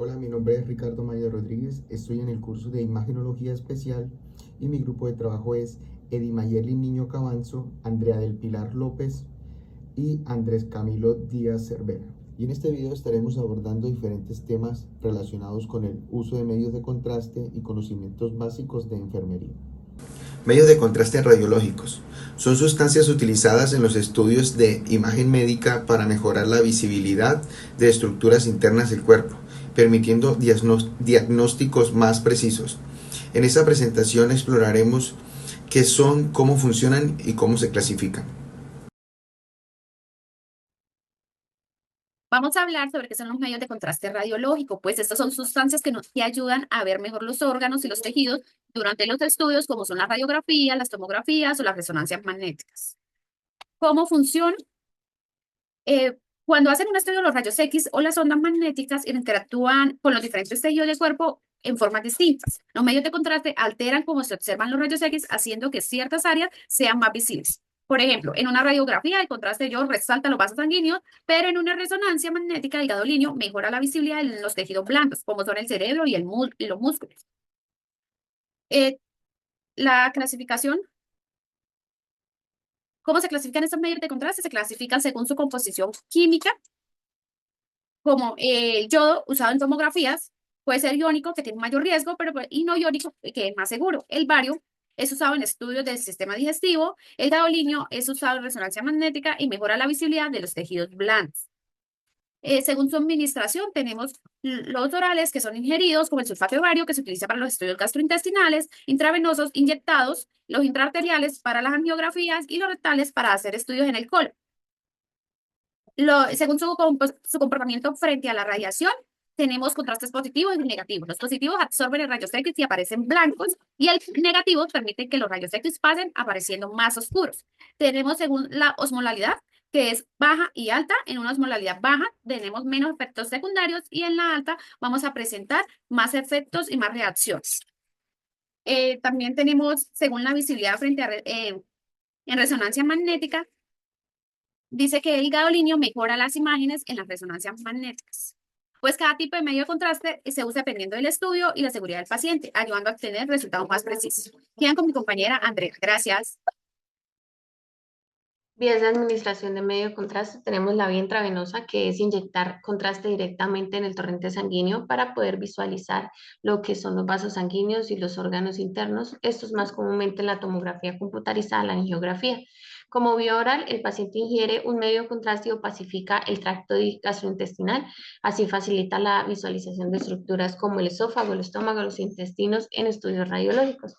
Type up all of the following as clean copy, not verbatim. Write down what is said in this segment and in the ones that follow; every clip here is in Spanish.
Hola, mi nombre es Ricardo Maya Rodríguez, estoy en el curso de Imagenología Especial y mi grupo de trabajo es Edimayerlin Niño Cabanzo, Andrea del Pilar López y Andrés Camilo Díaz Cervera. Y en este video estaremos abordando diferentes temas relacionados con el uso de medios de contraste y conocimientos básicos de enfermería. Medios de contraste radiológicos. Son sustancias utilizadas en los estudios de imagen médica para mejorar la visibilidad de estructuras internas del cuerpo, permitiendo diagnósticos más precisos. En esta presentación exploraremos qué son, cómo funcionan y cómo se clasifican. Vamos a hablar sobre qué son los medios de contraste radiológico, pues estas son sustancias que ayudan a ver mejor los órganos y los tejidos durante los estudios, como son las radiografías, las tomografías o las resonancias magnéticas. ¿Cómo funciona? Cuando hacen un estudio, los rayos X o las ondas magnéticas interactúan con los diferentes tejidos del cuerpo en formas distintas. Los medios de contraste alteran cómo se observan los rayos X, haciendo que ciertas áreas sean más visibles. Por ejemplo, en una radiografía, el contraste yo resalta los vasos sanguíneos, pero en una resonancia magnética, el gadolinio mejora la visibilidad en los tejidos blandos, como son el cerebro y los músculos. Eh, la clasificación, ¿cómo se clasifican estos medios de contraste? Se clasifican según su composición química, como el yodo usado en tomografías, puede ser iónico, que tiene un mayor riesgo, y no iónico, que es más seguro. El bario es usado en estudios del sistema digestivo. El gadolinio es usado en resonancia magnética y mejora la visibilidad de los tejidos blandos. Según su administración, tenemos los orales, que son ingeridos, como el sulfato de bario, que se utiliza para los estudios gastrointestinales, intravenosos, inyectados, los intraarteriales para las angiografías y los rectales para hacer estudios en el colon. Según su comportamiento frente a la radiación, tenemos contrastes positivos y negativos. Los positivos absorben el rayos X y aparecen blancos, y el negativo permite que los rayos X pasen apareciendo más oscuros. Tenemos según la osmolalidad, que es baja y alta. En una osmolalidad baja tenemos menos efectos secundarios y en la alta vamos a presentar más efectos y más reacciones. También tenemos según la visibilidad en resonancia magnética. Dice que el gadolinio mejora las imágenes en las resonancias magnéticas. Pues cada tipo de medio de contraste se usa dependiendo del estudio y la seguridad del paciente, ayudando a obtener resultados más precisos. Quedan con mi compañera Andrea. Gracias. Vías de administración de medio de contraste, tenemos la vía intravenosa, que es inyectar contraste directamente en el torrente sanguíneo para poder visualizar lo que son los vasos sanguíneos y los órganos internos. Esto es más comúnmente en la tomografía computarizada, la angiografía. Como vía oral, el paciente ingiere un medio de contraste y opacifica el tracto gastrointestinal, así facilita la visualización de estructuras como el esófago, el estómago, los intestinos en estudios radiológicos.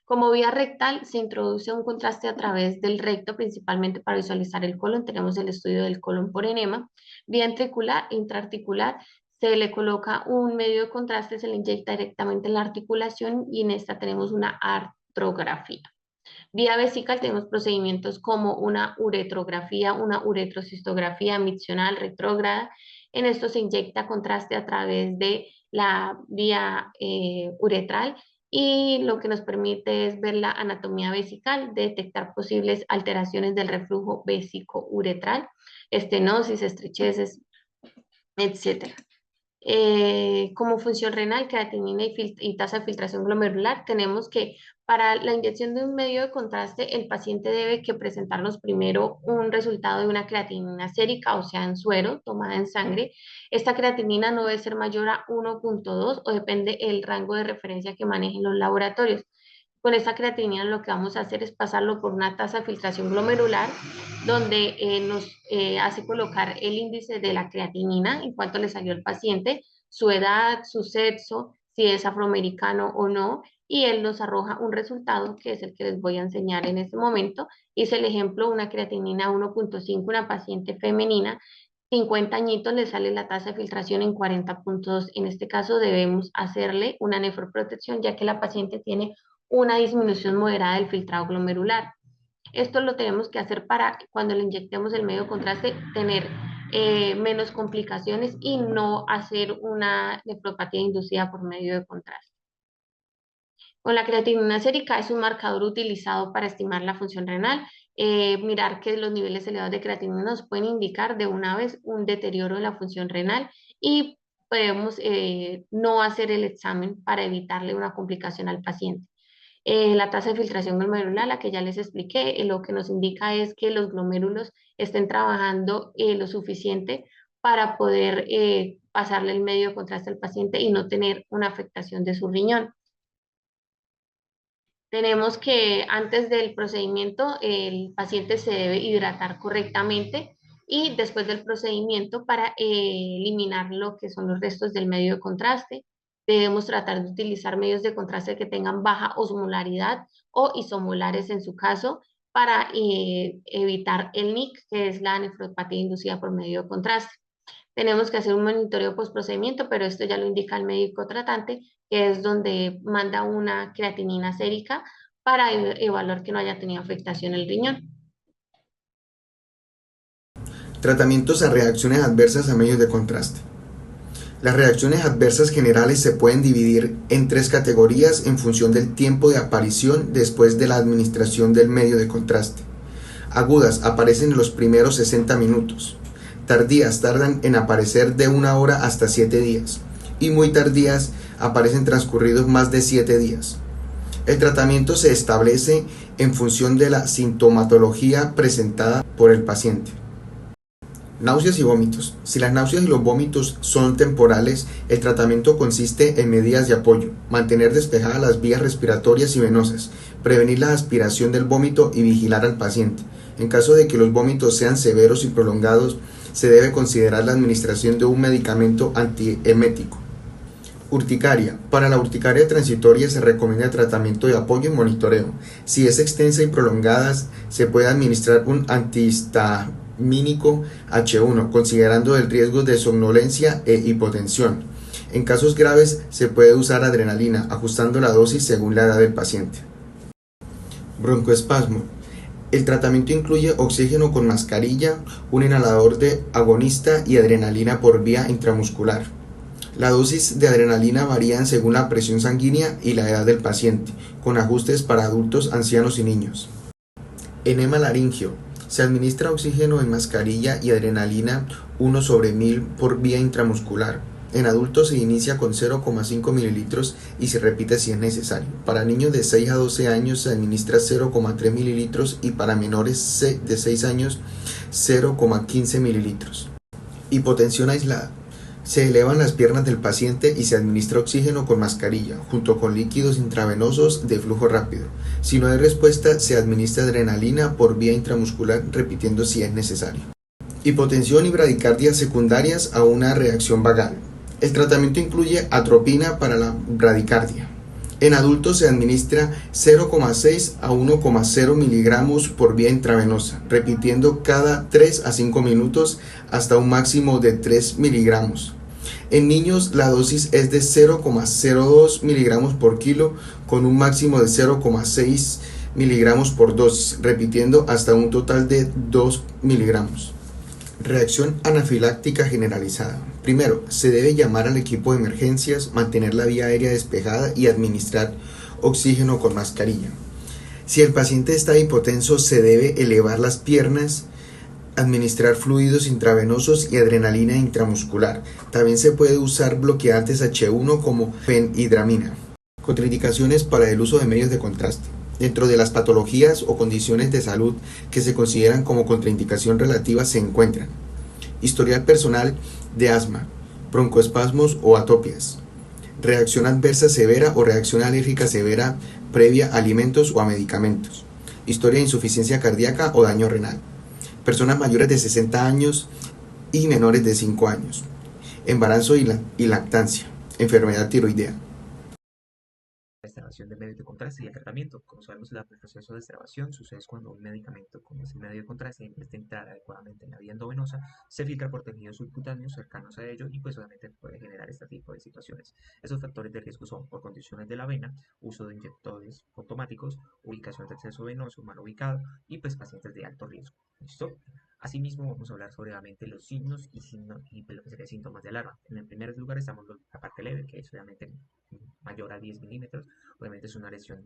Como vía rectal, se introduce un contraste a través del recto, principalmente para visualizar el colon. Tenemos el estudio del colon por enema. Vía ventricular, intraarticular, se le coloca un medio de contraste, se le inyecta directamente en la articulación y en esta tenemos una artrografía. Vía vesical tenemos procedimientos como una uretrografía, una uretrocistografía miccional retrógrada. En esto se inyecta contraste a través de la vía uretral y lo que nos permite es ver la anatomía vesical, detectar posibles alteraciones del reflujo vésico-uretral, estenosis, estrecheces, etcétera. Como función renal, creatinina y tasa de filtración glomerular, tenemos que para la inyección de un medio de contraste, el paciente debe que presentarnos primero un resultado de una creatinina sérica, o sea, en suero, tomada en sangre. Esta creatinina no debe ser mayor a 1,2 o depende el rango de referencia que manejen los laboratorios. Con esta creatinina lo que vamos a hacer es pasarlo por una tasa de filtración glomerular donde nos hace colocar el índice de la creatinina, en cuánto le salió al paciente, su edad, su sexo, si es afroamericano o no, y él nos arroja un resultado que es el que les voy a enseñar en este momento. Hice el ejemplo, una creatinina 1,5, una paciente femenina, 50 añitos, le sale la tasa de filtración en 40,2. En este caso debemos hacerle una nefroprotección ya que la paciente tiene una disminución moderada del filtrado glomerular. Esto lo tenemos que hacer para cuando le inyectemos el medio de contraste tener menos complicaciones y no hacer una nefropatía inducida por medio de contraste. Con la creatinina sérica es un marcador utilizado para estimar la función renal. Mirar que los niveles elevados de creatinina nos pueden indicar de una vez un deterioro de la función renal y podemos no hacer el examen para evitarle una complicación al paciente. La tasa de filtración glomerular, la que ya les expliqué, lo que nos indica es que los glomérulos estén trabajando lo suficiente para poder pasarle el medio de contraste al paciente y no tener una afectación de su riñón. Tenemos que antes del procedimiento el paciente se debe hidratar correctamente y después del procedimiento para eliminar lo que son los restos del medio de contraste. Debemos tratar de utilizar medios de contraste que tengan baja osmolaridad o isomolares en su caso para evitar el NIC, que es la nefropatía inducida por medio de contraste. Tenemos que hacer un monitoreo postprocedimiento, pero esto ya lo indica el médico tratante, que es donde manda una creatinina sérica para evaluar que no haya tenido afectación el riñón. Tratamientos a reacciones adversas a medios de contraste. Las reacciones adversas generales se pueden dividir en 3 categorías en función del tiempo de aparición después de la administración del medio de contraste. Agudas aparecen en los primeros 60 minutos. Tardías tardan en aparecer de 1 hora hasta 7 días. Y muy tardías aparecen transcurridos más de 7 días. El tratamiento se establece en función de la sintomatología presentada por el paciente. Náuseas y vómitos. Si las náuseas y los vómitos son temporales, el tratamiento consiste en medidas de apoyo, mantener despejadas las vías respiratorias y venosas, prevenir la aspiración del vómito y vigilar al paciente. En caso de que los vómitos sean severos y prolongados, se debe considerar la administración de un medicamento antiemético. Urticaria. Para la urticaria transitoria se recomienda tratamiento de apoyo y monitoreo. Si es extensa y prolongada, se puede administrar un antihistamínico H1, considerando el riesgo de somnolencia e hipotensión. En casos graves se puede usar adrenalina, ajustando la dosis según la edad del paciente. Broncoespasmo. El tratamiento incluye oxígeno con mascarilla, un inhalador de agonista y adrenalina por vía intramuscular. La dosis de adrenalina varían según la presión sanguínea y la edad del paciente, con ajustes para adultos, ancianos y niños. Enema laringio. Se administra oxígeno en mascarilla y adrenalina 1/1000 por vía intramuscular. En adultos se inicia con 0,5 mililitros y se repite si es necesario. Para niños de 6 a 12 años se administra 0,3 mililitros y para menores de 6 años 0,15 mililitros. Hipotensión aislada. Se elevan las piernas del paciente y se administra oxígeno con mascarilla, junto con líquidos intravenosos de flujo rápido. Si no hay respuesta, se administra adrenalina por vía intramuscular, repitiendo si es necesario. Hipotensión y bradicardia secundarias a una reacción vagal. El tratamiento incluye atropina para la bradicardia. En adultos se administra 0,6 a 1,0 miligramos por vía intravenosa, repitiendo cada 3 a 5 minutos hasta un máximo de 3 miligramos. En niños la dosis es de 0,02 miligramos por kilo con un máximo de 0,6 miligramos por dosis, repitiendo hasta un total de 2 miligramos. Reacción anafiláctica generalizada. Primero, se debe llamar al equipo de emergencias, mantener la vía aérea despejada y administrar oxígeno con mascarilla. Si el paciente está hipotenso, se debe elevar las piernas, administrar fluidos intravenosos y adrenalina intramuscular. También se puede usar bloqueantes H1 como fenhidramina. Contraindicaciones para el uso de medios de contraste. Dentro de las patologías o condiciones de salud que se consideran como contraindicación relativa se encuentran historial personal de asma, broncoespasmos o atopias, reacción adversa severa o reacción alérgica severa previa a alimentos o a medicamentos, historia de insuficiencia cardíaca o daño renal, personas mayores de 60 años y menores de 5 años, embarazo y lactancia, enfermedad tiroidea. Destravación de medios de contraste y el tratamiento. Como sabemos, el proceso de destravación sucede cuando un medicamento como ese medio de contraste, en vez de entrar adecuadamente en la vía endovenosa, se filtra por tejidos subcutáneos cercanos a ello y pues obviamente puede generar este tipo de situaciones. Esos factores de riesgo son por condiciones de la vena, uso de inyectores automáticos, ubicación de acceso venoso mal ubicado y pues pacientes de alto riesgo. ¿Listo? Asimismo, vamos a hablar sobre obviamente los signos y pues, lo que sería síntomas de alarma. En el primer lugar estamos la parte leve, que es obviamente mayor a 10 milímetros. Obviamente es una lesión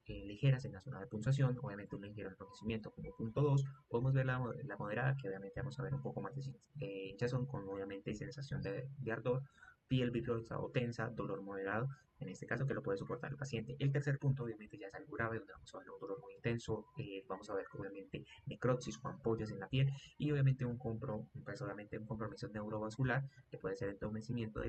ligera en la zona de punzación, obviamente un ligero enrojecimiento como punto 2. Podemos ver la moderada, que obviamente vamos a ver un poco más de hinchazón con obviamente sensación de ardor, piel vigorosa o tensa, dolor moderado, en este caso que lo puede soportar el paciente. El tercer punto obviamente ya es algo grave, donde vamos a ver un dolor muy intenso, vamos a ver obviamente necrosis o ampollas en la piel y obviamente pues, obviamente un compromiso neurovascular que puede ser entumecimiento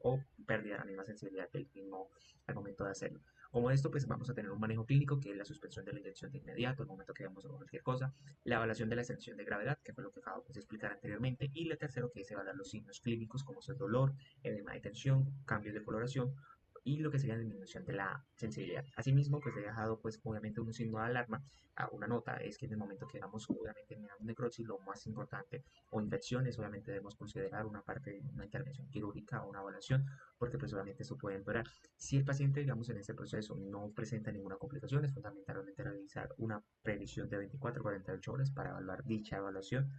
o pérdida de la misma sensibilidad del mismo al momento de hacerlo. Como esto, pues vamos a tener un manejo clínico, que es la suspensión de la inyección de inmediato, al momento que vamos a hacer cualquier cosa, la evaluación de la extensión de gravedad, que fue lo que acabo de explicar anteriormente, y el tercero, que es evaluar los signos clínicos, como es el dolor, edema de tensión, cambios de coloración, y lo que sería la disminución de la sensibilidad. Asimismo, pues he dejado, pues obviamente un signo de alarma, a una nota, es que en el momento que vamos, obviamente, mirando necrosis, lo más importante, o infecciones, obviamente debemos considerar una parte de una intervención quirúrgica o una evaluación, porque pues obviamente eso puede empeorar. Si el paciente, digamos, en este proceso no presenta ninguna complicación, es fundamentalmente realizar una previsión de 24 a 48 horas para evaluar dicha evolución,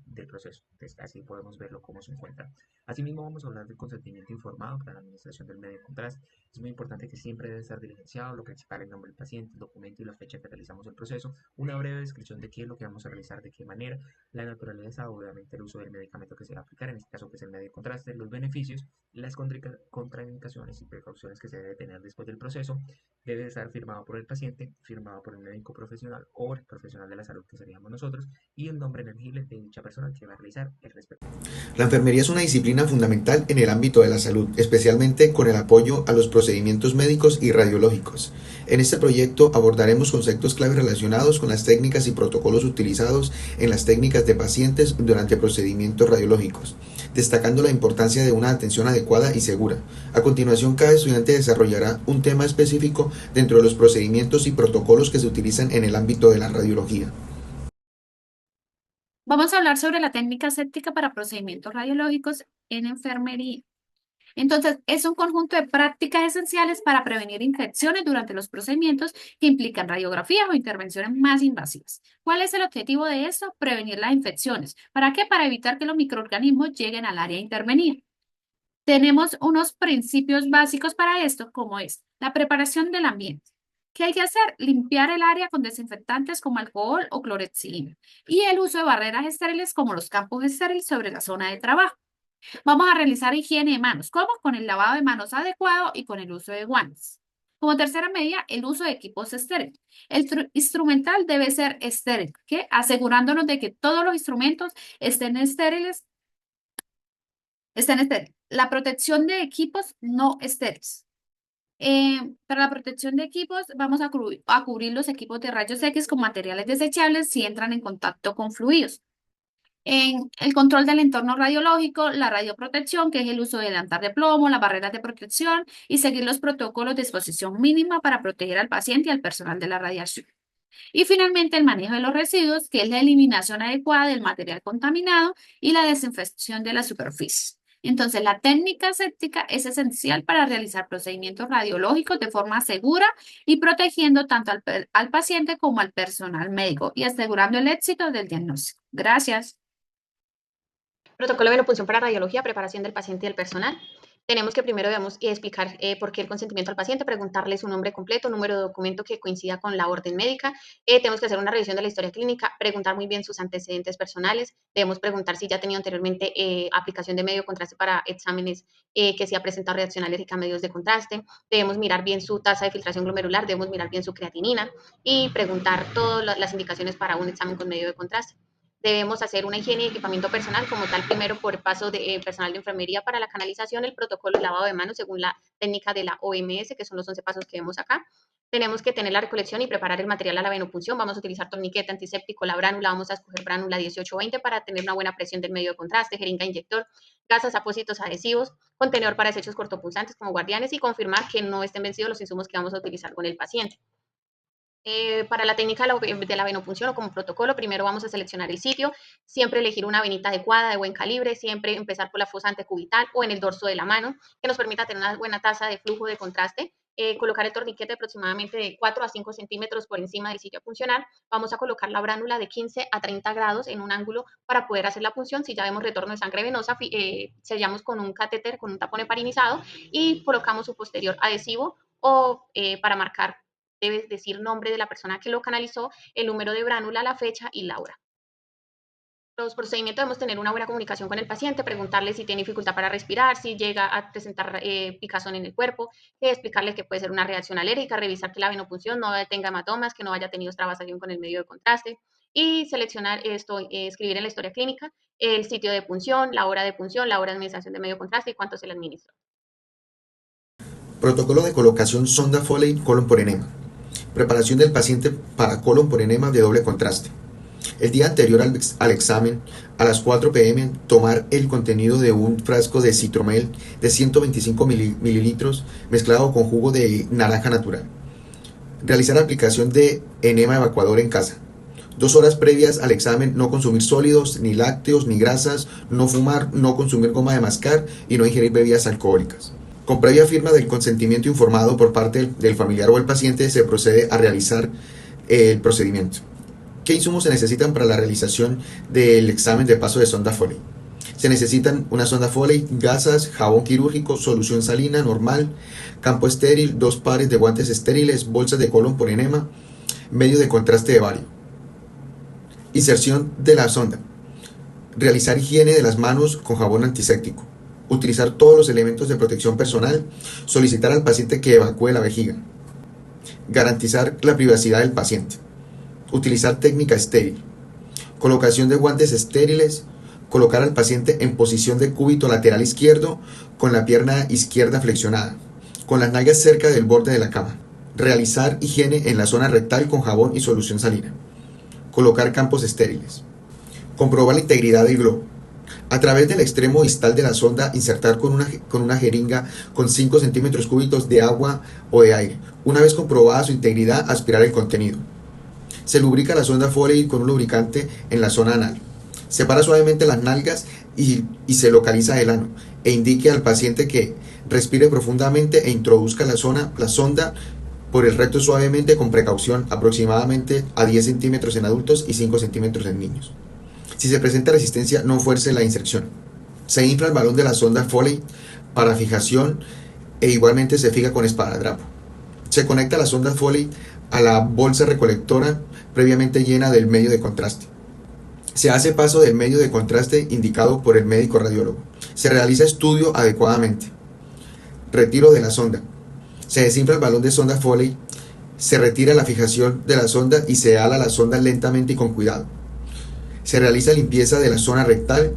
del proceso. Entonces, así podemos verlo cómo se encuentra. Asimismo, vamos a hablar del consentimiento informado para la administración del medio de contraste. Es muy importante que siempre debe estar diligenciado lo principal, el nombre del paciente, el documento y la fecha que realizamos el proceso, una breve descripción de qué es lo que vamos a realizar, de qué manera, la naturaleza, obviamente el uso del medicamento que se va a aplicar, en este caso que es el medio de contraste, los beneficios, las contraindicaciones y precauciones que se debe tener después del proceso. Debe estar firmado por el paciente, firmado por el médico profesional o el profesional de la salud que seríamos nosotros, y el nombre elegible de dicha persona que va a realizar el respectivo. La enfermería es una disciplina fundamental en el ámbito de la salud, especialmente con el apoyo a los procedimientos médicos y radiológicos. En este proyecto abordaremos conceptos clave relacionados con las técnicas y protocolos utilizados en las técnicas de pacientes durante procedimientos radiológicos, destacando la importancia de una atención adecuada y segura. A continuación, cada estudiante desarrollará un tema específico dentro de los procedimientos y protocolos que se utilizan en el ámbito de la radiología. Vamos a hablar sobre la técnica séptica para procedimientos radiológicos en enfermería. Entonces, es un conjunto de prácticas esenciales para prevenir infecciones durante los procedimientos que implican radiografías o intervenciones más invasivas. ¿Cuál es el objetivo de esto? Prevenir las infecciones. ¿Para qué? Para evitar que los microorganismos lleguen al área intervenida. Tenemos unos principios básicos para esto, como es la preparación del ambiente. ¿Qué hay que hacer? Limpiar el área con desinfectantes como alcohol o clorexidina y el uso de barreras estériles como los campos estériles sobre la zona de trabajo. Vamos a realizar higiene de manos. ¿Cómo? Con el lavado de manos adecuado y con el uso de guantes. Como tercera medida, el uso de equipos estériles. El instrumental debe ser estéril, ¿qué? Asegurándonos de que todos los instrumentos estén estériles. La protección de equipos no estériles. Para la protección de equipos, vamos a cubrir los equipos de rayos X con materiales desechables si entran en contacto con fluidos. En el control del entorno radiológico, la radioprotección, que es el uso del delantal de plomo, las barreras de protección y seguir los protocolos de exposición mínima para proteger al paciente y al personal de la radiación. Y finalmente, el manejo de los residuos, que es la eliminación adecuada del material contaminado y la desinfección de la superficie. Entonces, la técnica séptica es esencial para realizar procedimientos radiológicos de forma segura y protegiendo tanto al paciente como al personal médico y asegurando el éxito del diagnóstico. Gracias. Protocolo de venopunción para radiología, preparación del paciente y del personal. Tenemos que primero debemos explicar por qué el consentimiento al paciente, preguntarle su nombre completo, número de documento que coincida con la orden médica. Tenemos que hacer una revisión de la historia clínica, preguntar muy bien sus antecedentes personales. Debemos preguntar si ya ha tenido anteriormente aplicación de medio de contraste para exámenes, que si ha presentado reacción alérgica a medios de contraste. Debemos mirar bien su tasa de filtración glomerular, debemos mirar bien su creatinina y preguntar todas las indicaciones para un examen con medio de contraste. Debemos hacer una higiene y equipamiento personal como tal, primero por paso de personal de enfermería para la canalización, el protocolo de lavado de manos según la técnica de la OMS, que son los 11 pasos que vemos acá. Tenemos que tener la recolección y preparar el material a la venopunción. Vamos a utilizar torniquete, antiséptico, la bránula. Vamos a escoger bránula 18-20 para tener una buena presión del medio de contraste, jeringa inyector, gasas, apósitos adhesivos, contenedor para desechos cortopulsantes como guardianes y confirmar que no estén vencidos los insumos que vamos a utilizar con el paciente. Para la técnica de la venopunción o como protocolo, primero vamos a seleccionar el sitio, siempre elegir una venita adecuada, de buen calibre, siempre empezar por la fosa antecubital o en el dorso de la mano, que nos permita tener una buena tasa de flujo de contraste. Colocar el torniquete aproximadamente de 4 a 5 centímetros por encima del sitio a puncionar. Vamos a colocar la bránula de 15 a 30 grados en un ángulo para poder hacer la punción. Si ya vemos retorno de sangre venosa, sellamos con un catéter, con un tapón heparinizado y colocamos su posterior adhesivo o para marcar debes decir nombre de la persona que lo canalizó, el número de bránula, la fecha y la hora. Los procedimientos debemos tener una buena comunicación con el paciente, preguntarle si tiene dificultad para respirar, si llega a presentar picazón en el cuerpo, explicarle que puede ser una reacción alérgica, revisar que la venopunción no tenga hematomas, que no haya tenido extravasación con el medio de contraste y seleccionar esto, escribir en la historia clínica el sitio de punción, la hora de administración de medio de contraste y cuánto se le administró. Protocolo de colocación sonda Foley colon por enema. Preparación del paciente para colon por enema de doble contraste. El día anterior al examen, a las 4 p.m., tomar el contenido de un frasco de citromel de 125 mililitros mezclado con jugo de naranja natural. Realizar aplicación de enema evacuador en casa. 2 horas previas al examen, no consumir sólidos, ni lácteos, ni grasas, no fumar, no consumir goma de mascar y no ingerir bebidas alcohólicas. Con previa firma del consentimiento informado por parte del familiar o el paciente, se procede a realizar el procedimiento. ¿Qué insumos se necesitan para la realización del examen de paso de sonda Foley? Se necesitan una sonda Foley, gasas, jabón quirúrgico, solución salina normal, campo estéril, 2 pares de guantes estériles, bolsas de colon por enema, medio de contraste de bario. Inserción de la sonda. Realizar higiene de las manos con jabón antiséptico. Utilizar todos los elementos de protección personal. Solicitar al paciente que evacúe la vejiga. Garantizar la privacidad del paciente. Utilizar técnica estéril. Colocación de guantes estériles. Colocar al paciente en posición de cúbito lateral izquierdo con la pierna izquierda flexionada, con las nalgas cerca del borde de la cama. Realizar higiene en la zona rectal con jabón y solución salina. Colocar campos estériles. Comprobar la integridad del globo. A través del extremo distal de la sonda, insertar con una jeringa con 5 centímetros cúbicos de agua o de aire. Una vez comprobada su integridad, aspirar el contenido. Se lubrica la sonda Foley con un lubricante en la zona anal. Separa suavemente las nalgas y se localiza el ano, e indique al paciente que respire profundamente e introduzca la sonda por el recto suavemente con precaución, aproximadamente a 10 centímetros en adultos y 5 centímetros en niños. Si se presenta resistencia, no fuerce la inserción. Se infla el balón de la sonda Foley para fijación e igualmente se fija con esparadrapo. Se conecta la sonda Foley a la bolsa recolectora previamente llena del medio de contraste. Se hace paso del medio de contraste indicado por el médico radiólogo. Se realiza estudio adecuadamente. Retiro de la sonda. Se desinfla el balón de sonda Foley, se retira la fijación de la sonda y se ala la sonda lentamente y con cuidado. Se realiza limpieza de la zona rectal.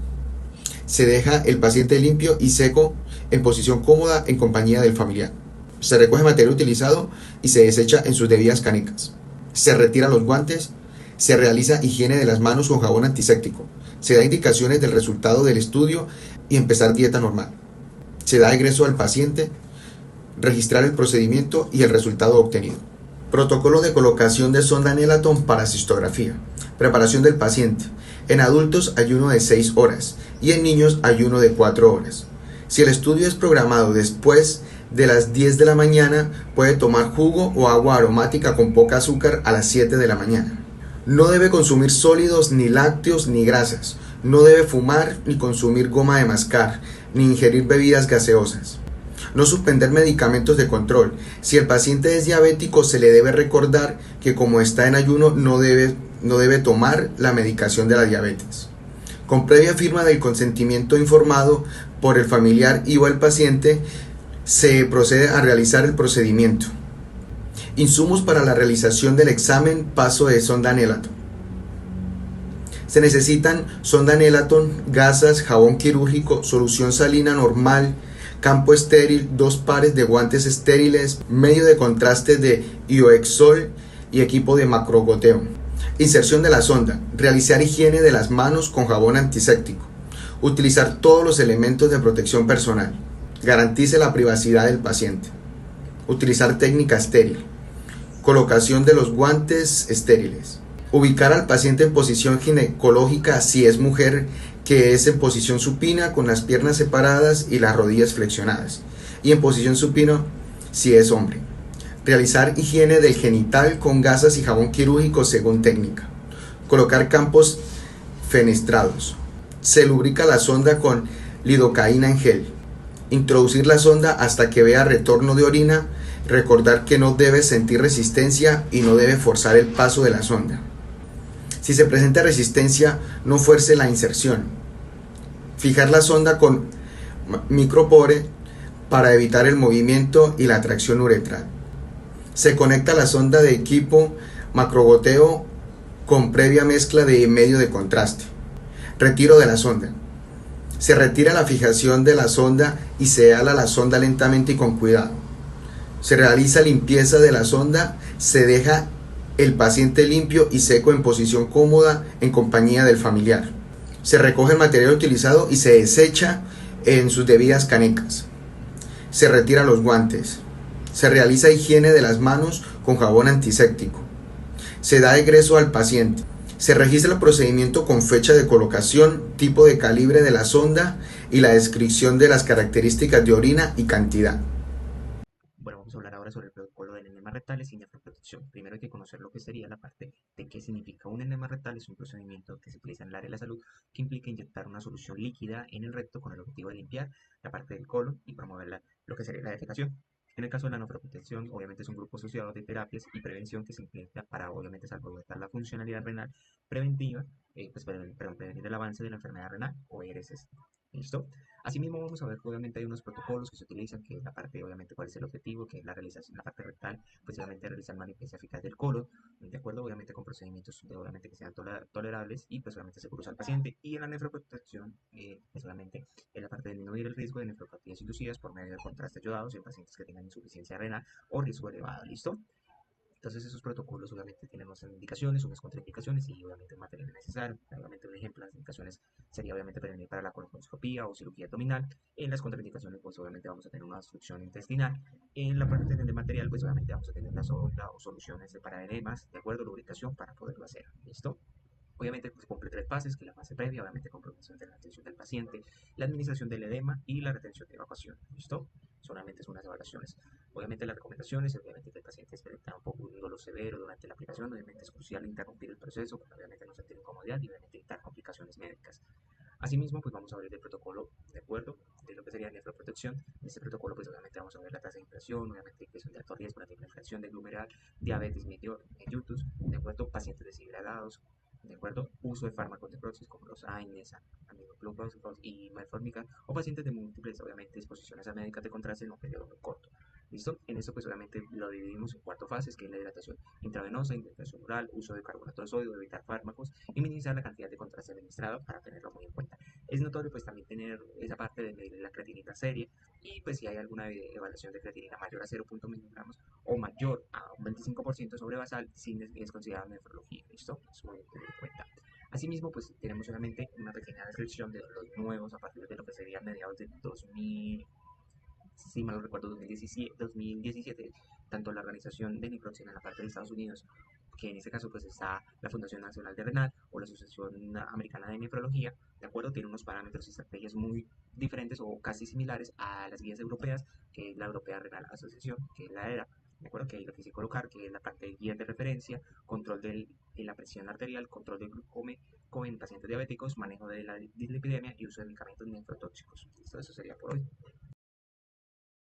Se deja el paciente limpio y seco en posición cómoda en compañía del familiar. Se recoge material utilizado y se desecha en sus debidas canicas. Se retiran los guantes. Se realiza higiene de las manos con jabón antiséptico. Se da indicaciones del resultado del estudio y empezar dieta normal. Se da egreso al paciente, registrar el procedimiento y el resultado obtenido. Protocolo de colocación de sonda Nelaton para cistografía. Preparación del paciente. En adultos, ayuno de 6 horas y en niños, ayuno de 4 horas. Si el estudio es programado después de las 10 de la mañana, puede tomar jugo o agua aromática con poca azúcar a las 7 de la mañana. No debe consumir sólidos, ni lácteos, ni grasas. No debe fumar, ni consumir goma de mascar, ni ingerir bebidas gaseosas. No suspender medicamentos de control. Si el paciente es diabético, se le debe recordar que como está en ayuno, no debe tomar la medicación de la diabetes. Con previa firma del consentimiento informado por el familiar y o el paciente, se procede a realizar el procedimiento. Insumos para la realización del examen paso de sonda Nelaton. Se necesitan sonda Nelaton, gasas, jabón quirúrgico, solución salina normal, campo estéril, 2 pares de guantes estériles, medio de contraste de ioexol y equipo de macrogoteo. Inserción de la sonda. Realizar higiene de las manos con jabón antiséptico. Utilizar todos los elementos de protección personal. Garantice la privacidad del paciente. Utilizar técnica estéril. Colocación de los guantes estériles. Ubicar al paciente en posición ginecológica si es mujer, que es en posición supina con las piernas separadas y las rodillas flexionadas, y en posición supina si es hombre. Realizar higiene del genital con gasas y jabón quirúrgico según técnica. Colocar campos fenestrados. Se lubrica la sonda con lidocaína en gel. Introducir la sonda hasta que vea retorno de orina. Recordar que no debe sentir resistencia y no debe forzar el paso de la sonda. Si se presenta resistencia, no fuerce la inserción. Fijar la sonda con micropore para evitar el movimiento y la atracción uretral. Se conecta la sonda de equipo macrogoteo con previa mezcla de medio de contraste. Retiro de la sonda. Se retira la fijación de la sonda y se ala la sonda lentamente y con cuidado. Se realiza limpieza de la sonda, se deja el paciente limpio y seco en posición cómoda en compañía del familiar. Se recoge el material utilizado y se desecha en sus debidas canecas. Se retiran los guantes. Se realiza higiene de las manos con jabón antiséptico. Se da egreso al paciente. Se registra el procedimiento con fecha de colocación, tipo de calibre de la sonda y la descripción de las características de orina y cantidad. Bueno, vamos a hablar ahora sobre el protocolo de enemas rectales y nefroprotección. Primero hay que conocer lo que sería la parte de qué significa un enema rectal. Es un procedimiento que se utiliza en el área de la salud que implica inyectar una solución líquida en el recto con el objetivo de limpiar la parte del colon y promover lo que sería la defecación. En el caso de la nefroprotección, obviamente es un grupo asociado de terapias y prevención que se implementa para, obviamente, salvaguardar la funcionalidad renal preventiva, prevenir el avance de la enfermedad renal o ERCs. ¿Listo? Asimismo, vamos a ver que obviamente hay unos protocolos que se utilizan, que es la parte, obviamente, cuál es el objetivo, que es la realización, la parte rectal, pues obviamente realizar una limpieza eficaz del colon, de acuerdo, obviamente, con procedimientos obviamente que sean tolerables y pues obviamente seguros al paciente. Y en la nefroprotección, pues obviamente, es la parte de disminuir el riesgo de nefropatías inducidas por medio de contrastes yodados en pacientes que tengan insuficiencia renal o riesgo elevado. ¿Listo? Entonces esos protocolos obviamente tienen unas indicaciones, unas contraindicaciones y obviamente un material necesario. Obviamente un ejemplo, las indicaciones sería obviamente prevenir para la colonoscopía o cirugía abdominal. En las contraindicaciones pues obviamente vamos a tener una obstrucción intestinal. En la parte de material pues obviamente vamos a tener la sonda o soluciones para enemas, de acuerdo, lubricación para poderlo hacer. ¿Listo? Obviamente pues, cumple tres fases, que es la fase previa, obviamente compromiso entre la atención del paciente, la administración del edema y la retención de evacuación. ¿Listo? Solamente son unas evaluaciones. Obviamente las recomendaciones, obviamente que el paciente experimenta un poco un dolor severo durante la aplicación, obviamente es crucial interrumpir el proceso para obviamente no sentir incomodidad y obviamente evitar complicaciones médicas. Asimismo, pues vamos a ver el protocolo, ¿de acuerdo? De lo que sería nefroprotección. En este protocolo, pues obviamente vamos a ver la tasa de inflación, obviamente que son de alto riesgo, la inflación de glomerular, diabetes mellitus, ¿de acuerdo? Pacientes deshidratados, ¿de acuerdo? Uso de fármacos de proxis como los AINES, aminoglucósidos y metformina, o pacientes de múltiples, obviamente, disposiciones a médicas de contraste en un periodo muy corto. ¿Listo? En esto pues obviamente lo dividimos en cuatro fases, que es la hidratación intravenosa, hidratación oral, uso de carbonato de sodio, evitar fármacos y minimizar la cantidad de contraste administrado para tenerlo muy en cuenta. Es notorio pues también tener esa parte de medir la creatinina serie y pues si hay alguna evaluación de creatinina mayor a 0.1 miligramos o mayor a un 25% sobre basal, sí es considerada nefrología. ¿Listo? Es muy tener en cuenta. Asimismo, pues tenemos solamente una pequeña descripción de los nuevos a partir de lo que sería mediados de 2000, si mal no recuerdo, 2017, tanto la organización de Necroxen en la parte de Estados Unidos, que en este caso pues está la Fundación Nacional de Renal o la Asociación Americana de Nefrología, ¿de acuerdo? Tiene unos parámetros y estrategias muy diferentes o casi similares a las guías europeas, que es la Europea Renal Association, que es la ERA, ¿de acuerdo? Que ahí lo que quise colocar, que es la parte de guías de referencia, control de la presión arterial, control del glucómetro en pacientes diabéticos, manejo de la dislipidemia y uso de medicamentos nefrotóxicos. Listo, eso sería por hoy.